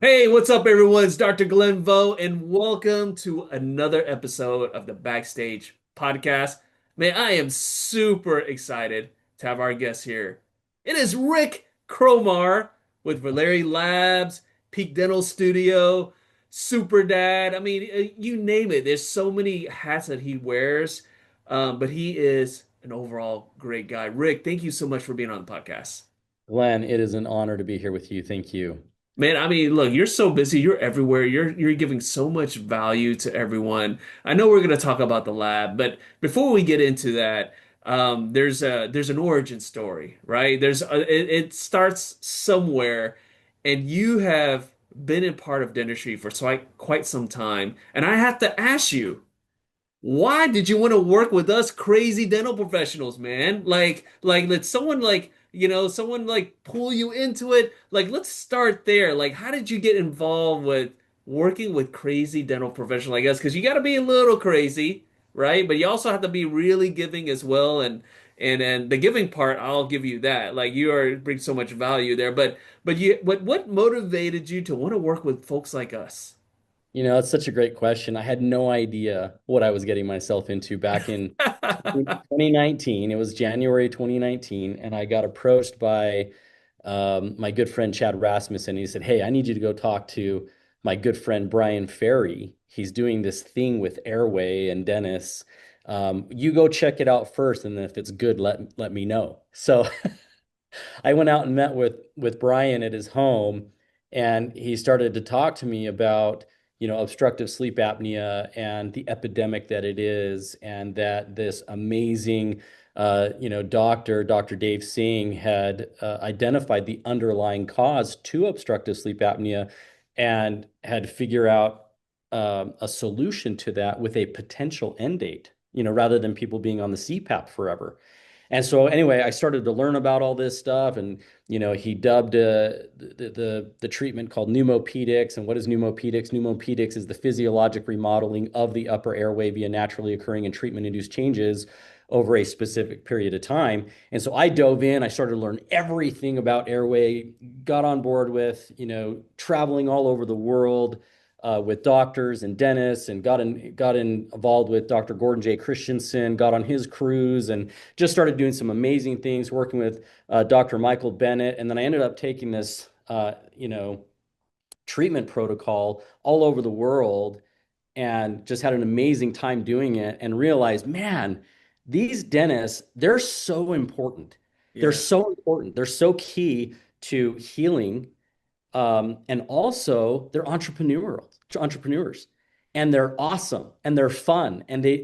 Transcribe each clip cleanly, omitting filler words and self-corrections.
Hey, what's up, everyone? It's Dr. Glenn Vo, and welcome to another episode of the Backstage Podcast. Man, I am super excited to have our guest here. It is Rick Cromar with Valeri Labs, Peak Dental Studio, Super Dad. I mean, you name it. There's so many hats that he wears, but he is an overall great guy. Rick, thank you so much for being on the podcast. Glenn, it is an honor to be here with you. Thank you. Man, I mean, look, you're so busy, you're everywhere. You're giving so much value to everyone. I know we're going to talk about the lab, but before we get into that, there's an origin story, right? It starts somewhere, and you have been in part of dentistry for quite some time, and I have to ask you, why did you want to work with us crazy dental professionals, man? Let someone someone like pull you into it. Like, let's start there. Like, how did you get involved with working with crazy dental professionals? I guess because you got to be a little crazy, right? But you also have to be really giving as well. And the giving part, I'll give you that. Like, you are bring so much value there. But what motivated you to want to work with folks like us? It's such a great question. I had no idea what I was getting myself into back in 2019. It was January 2019, and I got approached by my good friend Chad Rasmussen. He said, "Hey, I need you to go talk to my good friend Brian Ferry. He's doing this thing with Airway and Dennis. You go check it out first, and then if it's good, let me know." So I went out and met with Brian at his home, and he started to talk to me about, obstructive sleep apnea and the epidemic that it is, and that this amazing, Dr. Dave Singh had identified the underlying cause to obstructive sleep apnea and had figured out a solution to that with a potential end date, rather than people being on the CPAP forever. And so anyway, I started to learn about all this stuff, and he dubbed the treatment called pneumopedics. And what is pneumopedics? Pneumopedics is the physiologic remodeling of the upper airway via naturally occurring and treatment-induced changes over a specific period of time. And so I dove in, I started to learn everything about airway, got on board with, traveling all over the world with doctors and dentists, and involved with Dr. Gordon J. Christensen, got on his cruise, and just started doing some amazing things, working with Dr. Michael Bennett. And then I ended up taking this, treatment protocol all over the world, and just had an amazing time doing it, and realized, man, these dentists, they're so important. They're Yeah. so important. They're so key to healing, and also they're entrepreneurs, and they're awesome, and they're fun, and they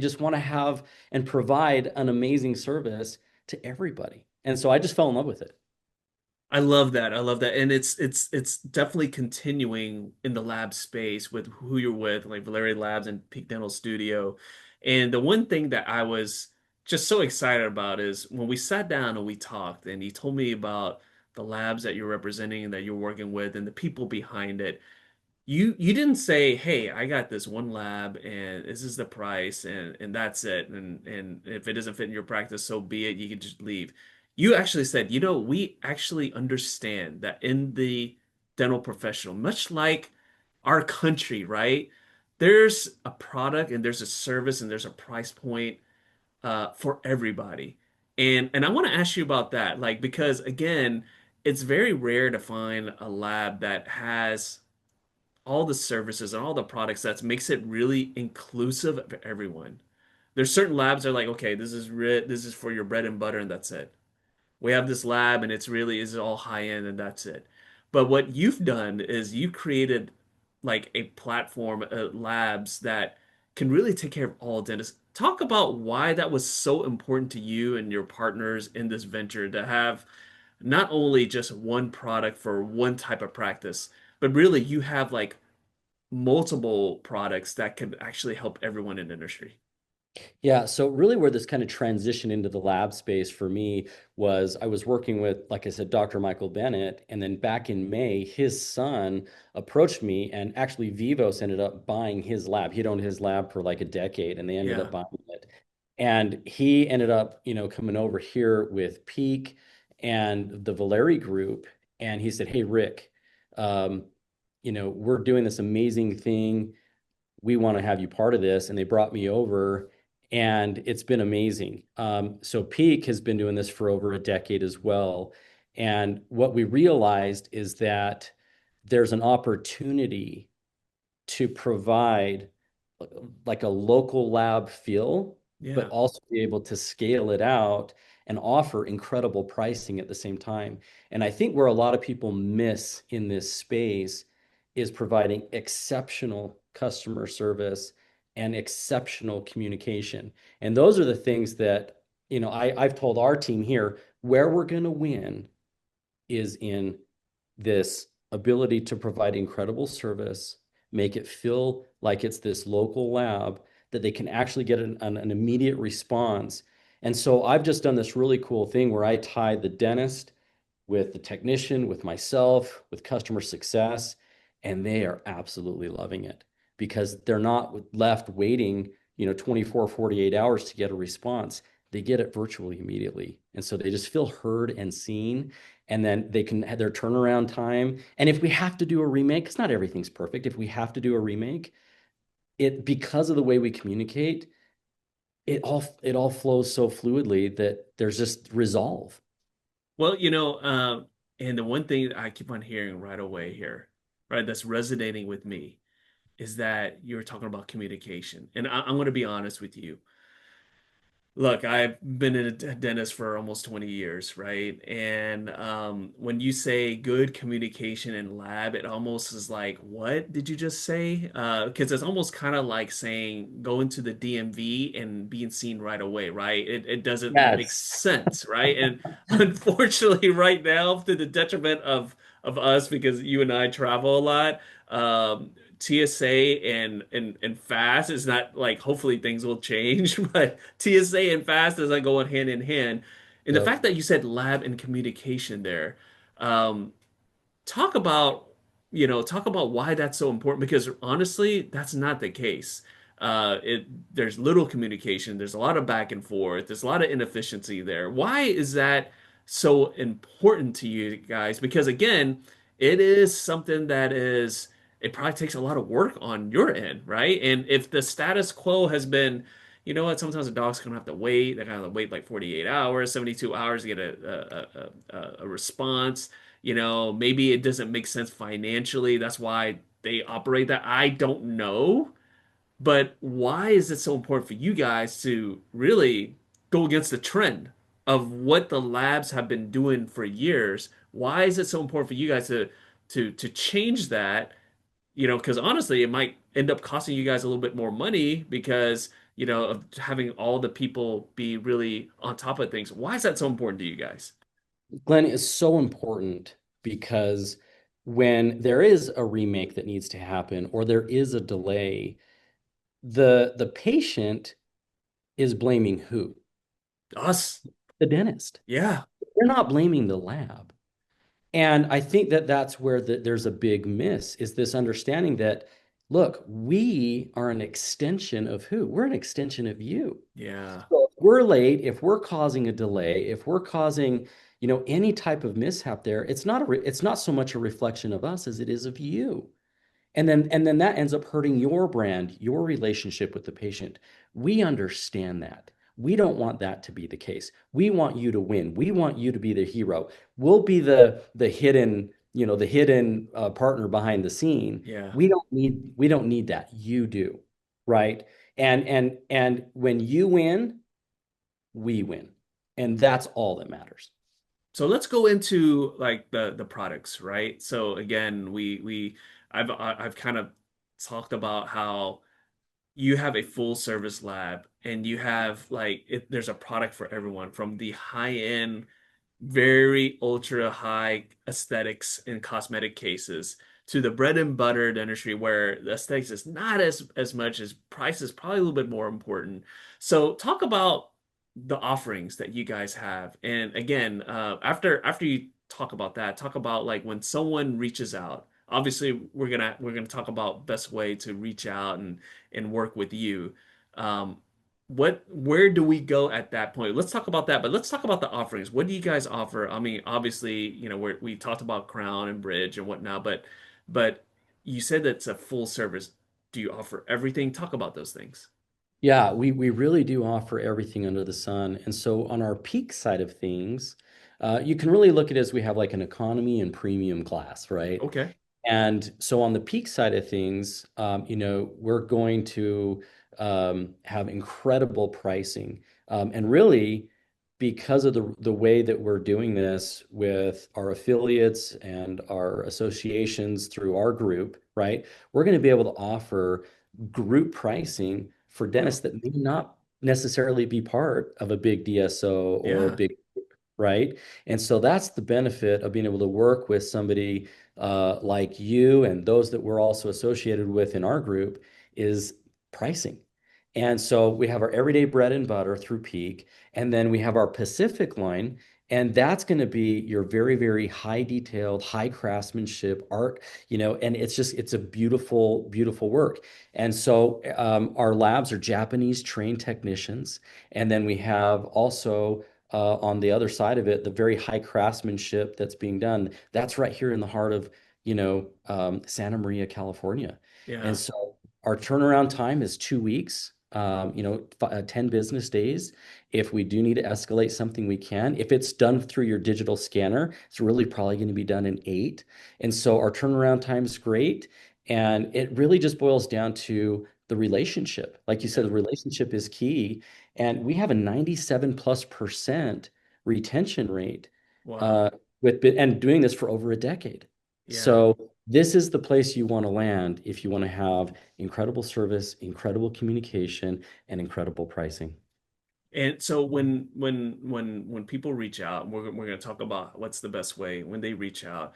just want to have and provide an amazing service to everybody. And so I just fell in love with it. I love that. I love that. And it's definitely continuing in the lab space with who you're with, like Valeri Labs and Peak Dental Studio. And the one thing that I was just so excited about is when we sat down and we talked, and you told me about the labs that you're representing and that you're working with and the people behind it. You didn't say, "Hey, I got this one lab and this is the price and that's it. And if it doesn't fit in your practice, so be it. You can just leave." You actually said, we actually understand that in the dental professional, much like our country, right? There's a product and there's a service and there's a price point for everybody. And I want to ask you about that, like because again, it's very rare to find a lab that has all the services and all the products that makes it really inclusive of everyone. There's certain labs that are like, okay, this is for your bread and butter and that's it. We have this lab and it's really is all high end and that's it. But what you've done is you created like a platform, labs that can really take care of all dentists. Talk about why that was so important to you and your partners in this venture to have not only just one product for one type of practice, but really you have like multiple products that could actually help everyone in the industry. Yeah, so really where this kind of transition into the lab space for me was I was working with, like I said, Dr. Michael Bennett, and then back in May, his son approached me, and actually Vivos ended up buying his lab. He'd owned his lab for like a decade, and they ended up Yeah. buying it. And he ended up, coming over here with Peak and the Valeri Group, and he said, "Hey, Rick, um, we're doing this amazing thing. We want to have you part of this. And they brought me over, and it's been amazing. So Peak has been doing this for over a decade as well. And what we realized is that there's an opportunity to provide like a local lab feel, but Yeah. also be able to scale it out and offer incredible pricing at the same time. And I think where a lot of people miss in this space is providing exceptional customer service and exceptional communication. And those are the things that, I've told our team here where we're going to win is in this ability to provide incredible service, make it feel like it's this local lab, that they can actually get an immediate response. And so I've just done this really cool thing where I tie the dentist with the technician, with myself, with customer success, and they are absolutely loving it because they're not left waiting, 24, 48 hours to get a response. They get it virtually immediately. And so they just feel heard and seen. And then they can have their turnaround time. And if we have to do a remake, because not everything's perfect, if we have to do a remake, it because of the way we communicate, it all flows so fluidly that there's just resolve. Well, and the one thing that I keep on hearing right away here, right, that's resonating with me is that you're talking about communication. And I'm going to be honest with you. Look, I've been a dentist for almost 20 years, right? And when you say good communication in lab, it almost is like, what did you just say? Because it's almost kind of like saying go into the DMV and being seen right away, right? It doesn't make Yes. sense, right? And unfortunately, right now, to the detriment of us, because you and I travel a lot, TSA and fast is not like hopefully things will change, but TSA and fast is like going hand in hand. And the Yep. fact that you said lab and communication there, um, talk about talk about why that's so important because honestly that's not the case. There's little communication, there's a lot of back and forth, there's a lot of inefficiency there. Why is that so important to you guys? Because again, it is something that is it probably takes a lot of work on your end, right? And if the status quo has been, you know what, sometimes the dog's gonna have to wait, they're gonna have to wait like 48 hours, 72 hours to get a response. Maybe it doesn't make sense financially. That's why they operate that. I don't know. But why is it so important for you guys to really go against the trend of what the labs have been doing for years? Why is it so important for you guys to change that? Because honestly, it might end up costing you guys a little bit more money because, of having all the people be really on top of things. Why is that so important to you guys? Glenn is so important because when there is a remake that needs to happen or there is a delay, the patient is blaming who? Us. The dentist. Yeah. They're not blaming the lab. And I think that that's where there's a big miss is this understanding that, look, we are an extension of who? We're an extension of you. Yeah. So if we're late, if we're causing a delay, if we're causing, any type of mishap there, it's not so much a reflection of us as it is of you. And then that ends up hurting your brand, your relationship with the patient. We understand that. We don't want that to be the case. We want you to win. We want you to be the hero. We'll be the hidden, the hidden partner behind the scene. Yeah. We don't need that. You do, right? And when you win, we win. And that's all that matters. So let's go into like the products, right? So again, I've kind of talked about how you have a full service lab and you have there's a product for everyone from the high end very ultra high aesthetics in cosmetic cases to the bread and butter dentistry where the aesthetics is not as much as price is probably a little bit more important. So talk about the offerings that you guys have. And again, after you talk about that, talk about like when someone reaches out. Obviously, we're gonna talk about best way to reach out and work with you. Um, where do we go at that point? Let's talk about that, but let's talk about the offerings. What do you guys offer? I mean, obviously, we talked about Crown and Bridge and whatnot, but you said that's a full service. Do you offer everything? Talk about those things. Yeah, we really do offer everything under the sun. And so on our peak side of things, you can really look at it as we have like an economy and premium class, right? Okay. And so on the peak side of things, we're going to have incredible pricing. And really, because of the way that we're doing this with our affiliates and our associations through our group, right? We're going to be able to offer group pricing for Wow. dentists that may not necessarily be part of a big DSO or a Yeah. big, right? And so that's the benefit of being able to work with somebody like you and those that we're also associated with in our group is pricing. And so we have our everyday bread and butter through Peak, and then we have our Pacific line, and that's going to be your very, very high detailed, high craftsmanship art, and it's a beautiful, beautiful work. And so our labs are Japanese trained technicians, and then we have also on the other side of it, the very high craftsmanship that's being done. That's right here in the heart of, Santa Maria, California. And Yeah. so our turnaround time is 2 weeks, 10 business days. If we do need to escalate something, we can. If it's done through your digital scanner, it's really probably going to be done in 8. And so our turnaround time is great. And it really just boils down to the relationship. Like you said, Yeah. the relationship is key. And we have a 97 plus percent retention rate Wow. uh, and doing this for over a decade. Yeah. So this is the place you want to land if you want to have incredible service, incredible communication, and incredible pricing. And so when people reach out, we're going to talk about what's the best way when they reach out.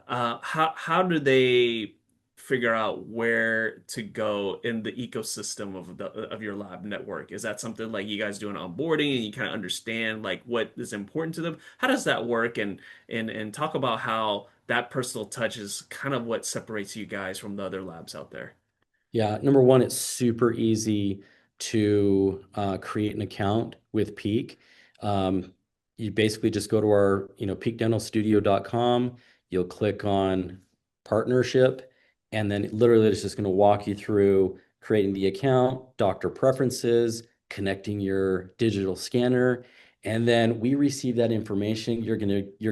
How do they figure out where to go in the ecosystem of your lab network? Is that something like you guys do an onboarding and you kind of understand like what is important to them? How does that work? And talk about how that personal touch is kind of what separates you guys from the other labs out there. Yeah, number one, it's super easy to create an account with Peak. You basically just go to our, peakdentalstudio.com. You'll click on partnership, and then literally it's just going to walk you through creating the account, doctor preferences, connecting your digital scanner, and then we receive that information. You're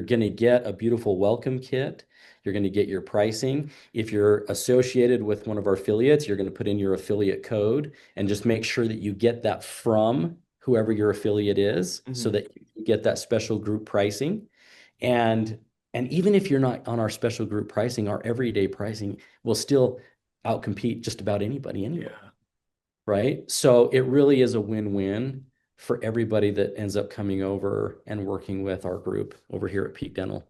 gonna get a beautiful welcome kit. You're going to get your pricing. If you're associated with one of our affiliates, you're going to put in your affiliate code and just make sure that you get that from whoever your affiliate is so Hmm. that you get that special group pricing. And and even if you're not on our special group pricing, our everyday pricing will still outcompete just about anybody anyway, Yeah. right? So it really is a win-win for everybody that ends up coming over and working with our group over here at Peak Dental.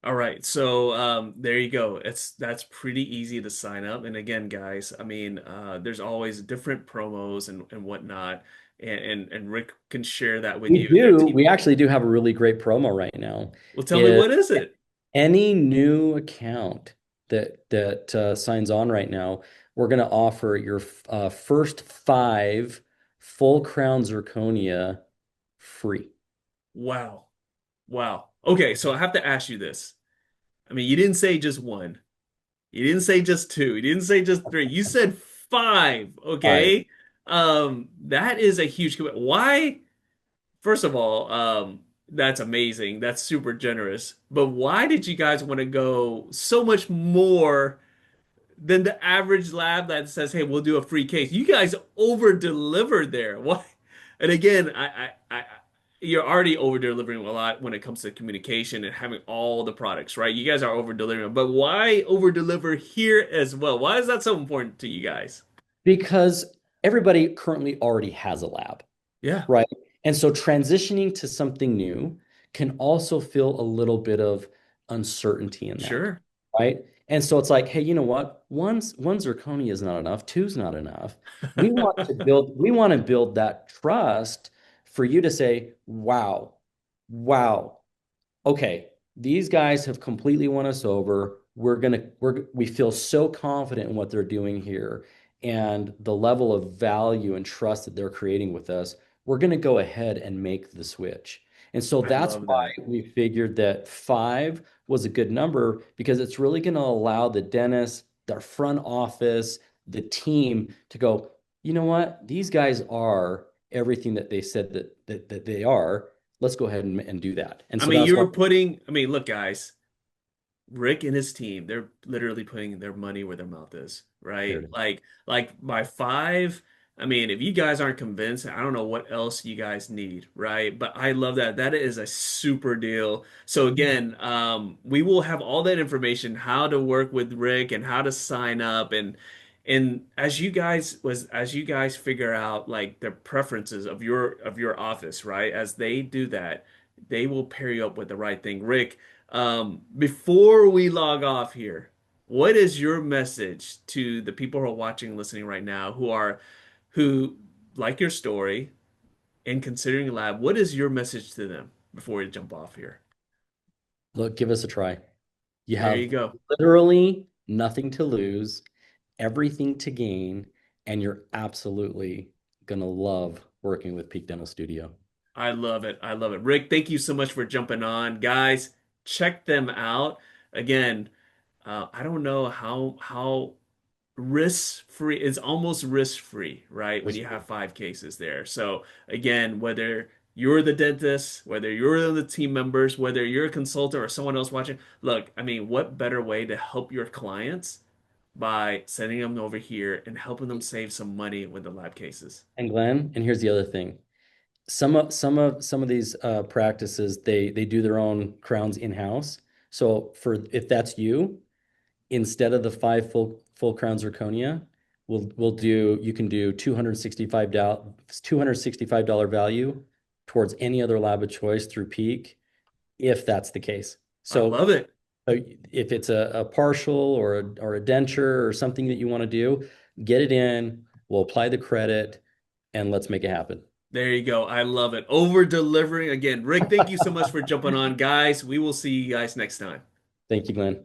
All right, so there you go. That's pretty easy to sign up. And again, guys, I mean, there's always different promos and whatnot, and Rick can share that with We you. Their do. team. We actually do have a really great promo right now. Well, tell me Is what is it? any new account that signs on right now, we're going to offer your first 5 full crown zirconia free. Wow, wow. Okay, so I have to ask you this. I mean, you didn't say just one. You didn't say just two. You didn't say just three. You said five. 5. Okay. That is a huge commitment. Why? First of all, that's amazing. That's super generous. But why did you guys want to go so much more than the average lab that says, "Hey, we'll do a free case"? You guys over delivered there. Why? And again, you're already over delivering a lot when it comes to communication and having all the products, right? You guys are over delivering, but why over deliver here as well? Why is that so important to you guys? Because everybody currently already has a lab. Yeah, Right. And so transitioning to something new can also feel a little bit of uncertainty in that. sure. Right. And so it's like, hey, you know what? One zirconia is not enough. Two's not enough. We want to build that trust for you to say, wow, wow, okay, these guys have completely won us over. We feel so confident in what they're doing here. and the level of value and trust that they're creating with us, we're going to go ahead and make the switch. And so I that's love why that. we figured that five was a good number because it's really going to allow the dentist, their front office, the team to go, you know what? These guys are everything that they said that they are. Let's go ahead and do that. And I so mean, that's why you're putting, I mean, look, guys, Rick and his team, they're literally putting their money where their mouth is, there right? it is. Like by five, I mean, if you guys aren't convinced, I don't know what else you guys need, right? But I love that. That is a super deal. So again, we will have all that information, how to work with Rick and how to sign up and as you guys figure out like the preferences of your office, right? As they do that, they will pair you up with the right thing. Rick, before we log off here, what is your message to the people who are watching and listening right now who like your story and considering lab? What is your message to them before we jump off here? Look, give us a try. You There you have go. literally nothing to lose, everything to gain, and you're absolutely gonna love working with Peak Dental Studio. I love it. I love it. Rick, thank you so much for jumping on. Guys, check them out. Again, I don't know how risk-free is almost risk-free, right? When you have five cases there. So again, whether you're the dentist, whether you're the team members, whether you're a consultant or someone else watching, look, I mean, what better way to help your clients by sending them over here and helping them save some money with the lab cases? And Glenn, and here's the other thing. Some of these practices, they do their own crowns in-house. So for if that's you, instead of the five full crown zirconia, we'll do you can do $265 value towards any other lab of choice through Peak, if that's the case. I So love it. if it's a partial or a denture or something that you want to do, get it in, we'll apply the credit, and let's make it happen. There you go. I love it. Over delivering again. Rick, thank you so much for jumping on, guys. We will see you guys next time. Thank you, Glenn.